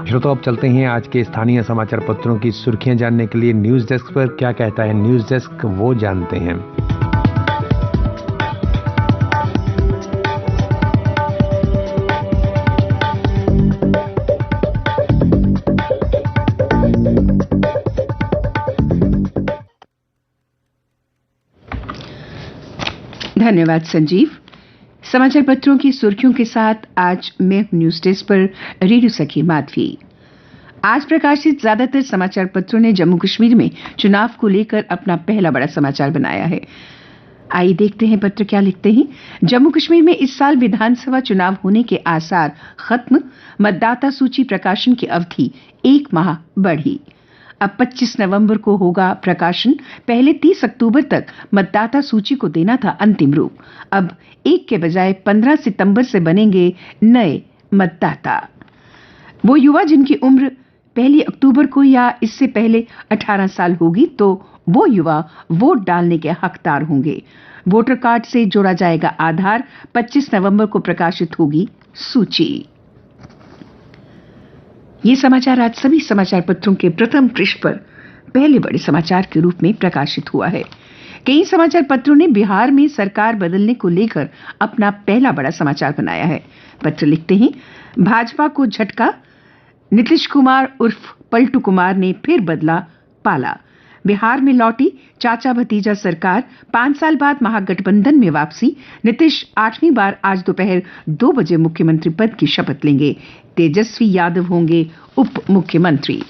श्रोताओं, अब चलते हैं आज के स्थानीय समाचार पत्रों की सुर्खियां जानने के लिए न्यूज डेस्क पर। क्या कहता है न्यूज डेस्क, वो जानते हैं। धन्यवाद संजीव। समाचार पत्रों की सुर्खियों के साथ आज मैं न्यूज डेस्क पर रेडियो सखी माधवी। आज प्रकाशित ज्यादातर समाचार पत्रों ने जम्मू कश्मीर में चुनाव को लेकर अपना पहला बड़ा समाचार बनाया है। आइए देखते हैं पत्र क्या लिखते हैं। जम्मू कश्मीर में इस साल विधानसभा चुनाव होने के आसार खत्म, मतदाता सूची प्रकाशन की अवधि 1 माह बढ़ी। अब 25 नवंबर को होगा प्रकाशन। पहले 30 अक्टूबर तक मतदाता सूची को देना था अंतिम रूप। अब 1 के बजाय 15 सितंबर से बनेंगे नए मतदाता। वो युवा जिनकी उम्र 1 अक्टूबर को या इससे पहले 18 साल होगी, तो वो युवा वोट डालने के हकदार होंगे। वोटर कार्ड से जोड़ा जाएगा आधार। 25 नवंबर को प्रकाशित होगी सूची। ये समाचार आज सभी समाचार पत्रों के प्रथम पृष्ठ पर पहले बड़े समाचार के रूप में प्रकाशित हुआ है। कई समाचार पत्रों ने बिहार में सरकार बदलने को लेकर अपना पहला बड़ा समाचार बनाया है। पत्र लिखते हैं, भाजपा को झटका, नीतीश कुमार उर्फ पलटू कुमार ने फिर बदला पाला। बिहार में लौटी चाचा भतीजा सरकार, 5 साल बाद महागठबंधन में वापसी। नीतीश 8वीं बार आज दोपहर 2 बजे मुख्यमंत्री पद की शपथ लेंगे। तेजस्वी यादव होंगे उप मुख्यमंत्री।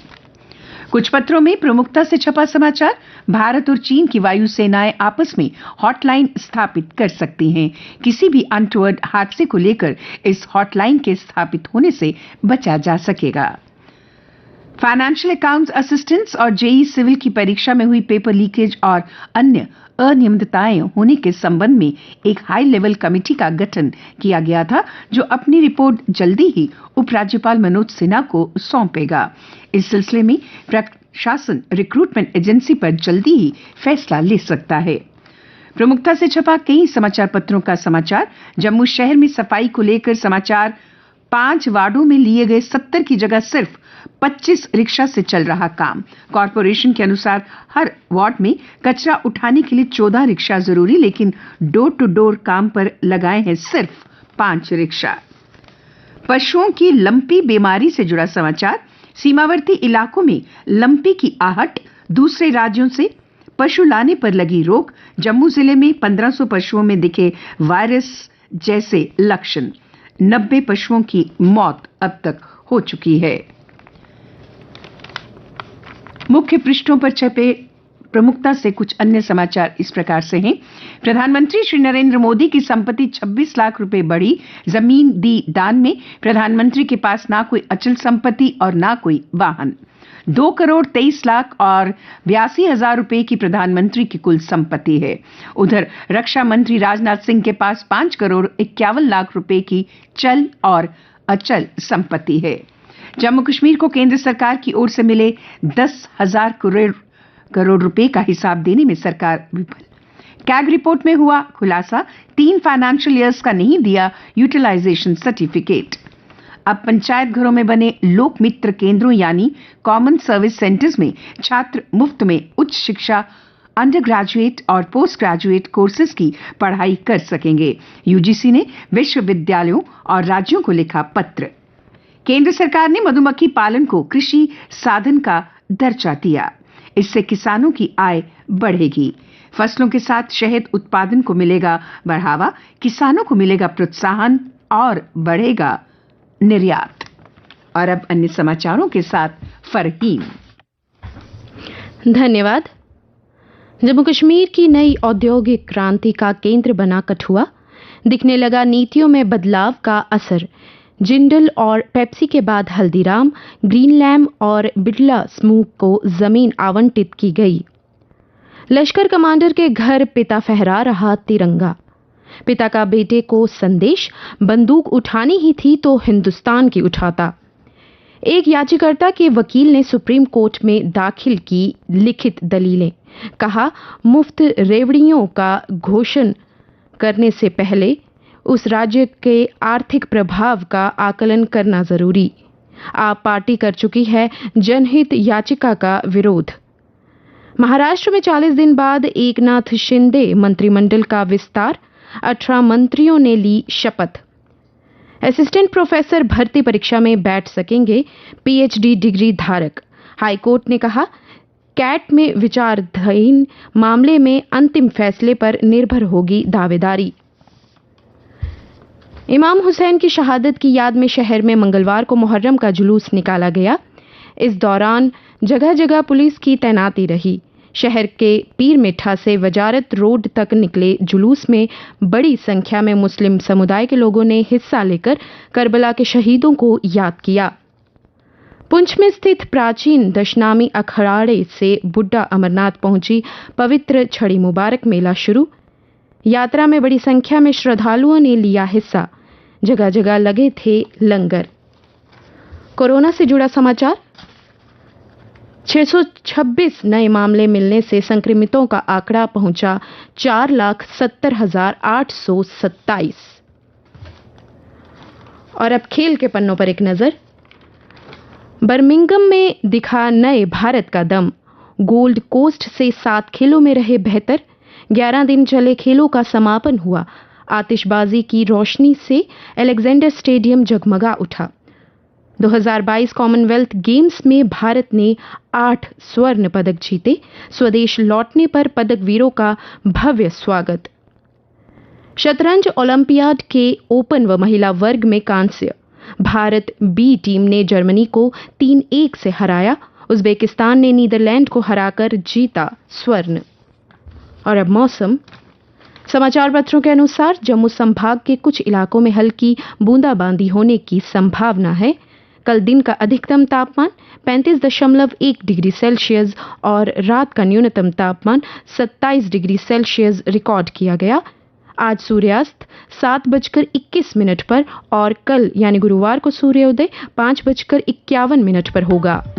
कुछ पत्रों में प्रमुखता से छपा समाचार, भारत और चीन की वायु सेनाएं आपस में हॉटलाइन स्थापित कर सकती हैं। किसी भी अनटोवर्ड हादसे को लेकर इस हॉटलाइन के स्थापित होने से बचा जा सकेगा। फाइनेंशियल अकाउंट्स असिस्टेंट्स और जेईई सिविल की परीक्षा में हुई पेपर लीकेज और अन्य अनियमितताएं होने के संबंध में एक हाई लेवल कमेटी का गठन किया गया था, जो अपनी रिपोर्ट जल्दी ही उपराज्यपाल मनोज सिन्हा को सौंपेगा। इस सिलसिले में प्रशासन रिक्रूटमेंट एजेंसी पर जल्दी ही फैसला ले सकता है। प्रमुखता से छपा कई समाचार पत्रों का समाचार, जम्मू शहर में सफाई को लेकर समाचार, 5 वार्डों में लिए गए 70 की जगह सिर्फ 25 रिक्शा से चल रहा काम। कॉर्पोरेशन के अनुसार हर वार्ड में कचरा उठाने के लिए 14 रिक्शा जरूरी, लेकिन डोर टू डोर काम पर लगाए हैं सिर्फ 5 रिक्शा। पशुओं की लंपी बीमारी से जुड़ा समाचार, सीमावर्ती इलाकों में लंपी की आहट, दूसरे राज्यों से पशु लाने पर लगी रोक। जम्मू जिले में 1500 पशुओं में दिखे वायरस जैसे लक्षण। 90 पशुओं की मौत अब तक हो चुकी है। मुख्य पृष्ठों पर छपे प्रमुखता से कुछ अन्य समाचार इस प्रकार से हैं। प्रधानमंत्री श्री नरेंद्र मोदी की संपत्ति 26 लाख रुपए बढ़ी, जमीन दी दान में। प्रधानमंत्री के पास ना कोई अचल संपत्ति और ना कोई वाहन। 2 करोड़ 23 लाख और 82,000 रुपए की प्रधानमंत्री की कुल संपत्ति है। उधर रक्षा मंत्री राजनाथ सिंह के पास 5 करोड़ 51 लाख रुपए की चल और अचल संपत्ति है। जम्मू कश्मीर को केंद्र सरकार की ओर से मिले 10,000 करोड़ रुपए का हिसाब देने में सरकार विफल। कैग रिपोर्ट में हुआ खुलासा, 3 फाइनेंशियल ईयर्स का नहीं दिया यूटिलाइजेशन सर्टिफिकेट। अब पंचायत घरों में बने लोक मित्र केंद्रों यानी कॉमन सर्विस सेंटर्स में छात्र मुफ्त में उच्च शिक्षा, अंडर ग्रेजुएट और पोस्ट ग्रेजुएट कोर्सेज की पढ़ाई कर सकेंगे। यूजीसी ने विश्वविद्यालयों और राज्यों को लिखा पत्र। केंद्र सरकार ने मधुमक्खी पालन को कृषि साधन का दर्जा दिया। इससे किसानों की आय बढ़ेगी। फसलों के साथ शहद उत्पादन को मिलेगा बढ़ावा, किसानों को मिलेगा प्रोत्साहन और बढ़ेगा निर्यात। और अब अन्य समाचारों के साथ फरहीन। धन्यवाद। जम्मू कश्मीर की नई औद्योगिक क्रांति का केंद्र बना कठुआ, दिखने लगा नीतियों में बदलाव का असर। जिंदल और पेप्सी के बाद हल्दीराम, ग्रीनलैंड और बिरला समूह को जमीन आवंटित की गई। लश्कर कमांडर के घर पिता फहरा रहा तिरंगा। पिता का बेटे को संदेश, बंदूक उठानी ही थी तो हिंदुस्तान की उठाता। एक याचिकाकर्ता के वकील ने सुप्रीम कोर्ट में दाखिल की लिखित दलीलें। कहा, मुफ्त रेवड़ियों का घोषण करने से पहले उस राज्य के आर्थिक प्रभाव का आकलन करना जरूरी। आप पार्टी कर चुकी है जनहित याचिका का विरोध। महाराष्ट्र में 40 दिन बाद एकनाथ शिंदे मंत्रिमंडल का विस्तार, 18 मंत्रियों ने ली शपथ। असिस्टेंट प्रोफेसर भर्ती परीक्षा में बैठ सकेंगे पीएचडी डिग्री धारक। हाईकोर्ट ने कहा, कैट में विचाराधीन मामले में अंतिम फैसले पर निर्भर होगी दावेदारी। इमाम हुसैन की शहादत की याद में शहर में मंगलवार को मुहर्रम का जुलूस निकाला गया। इस दौरान जगह जगह पुलिस की तैनाती रही। शहर के पीर मिठा से वजारत रोड तक निकले जुलूस में बड़ी संख्या में मुस्लिम समुदाय के लोगों ने हिस्सा लेकर करबला के शहीदों को याद किया। पुंछ में स्थित प्राचीन दशनामी अखाड़े से बुड्ढा अमरनाथ पहुंची पवित्र छड़ी मुबारक मेला शुरू। यात्रा में बड़ी संख्या में श्रद्धालुओं ने लिया हिस्सा। जगह जगह लगे थे लंगर। कोरोना से जुड़ा समाचार। 626 नए मामले मिलने से संक्रमितों का आंकड़ा पहुंचा 4,70,827। और अब खेल के पन्नों पर एक नजर। बर्मिंघम में दिखा नए भारत का दम। गोल्ड कोस्ट से 7 खेलों में रहे बेहतर। 11 दिन चले खेलों का समापन हुआ। आतिशबाजी की रोशनी से अलेक्जेंडर स्टेडियम जगमगा उठा। 2022 कॉमनवेल्थ गेम्स में भारत ने 8 स्वर्ण पदक जीते। स्वदेश लौटने पर पदक वीरों का भव्य स्वागत। शतरंज ओलंपियाड के ओपन व महिला वर्ग में कांस्य। भारत बी टीम ने जर्मनी को 3-1 से हराया। उज्बेकिस्तान ने नीदरलैंड को हराकर जीता स्वर्ण। और अब मौसम। समाचार पत्रों के अनुसार जम्मू संभाग के कुछ इलाकों में हल्की बूंदाबांदी होने की संभावना है। कल दिन का अधिकतम तापमान 35.1 डिग्री सेल्सियस और रात का न्यूनतम तापमान 27 डिग्री सेल्सियस रिकॉर्ड किया गया। आज सूर्यास्त 7:21 पर और कल यानी गुरुवार को सूर्योदय 5:51 पर होगा।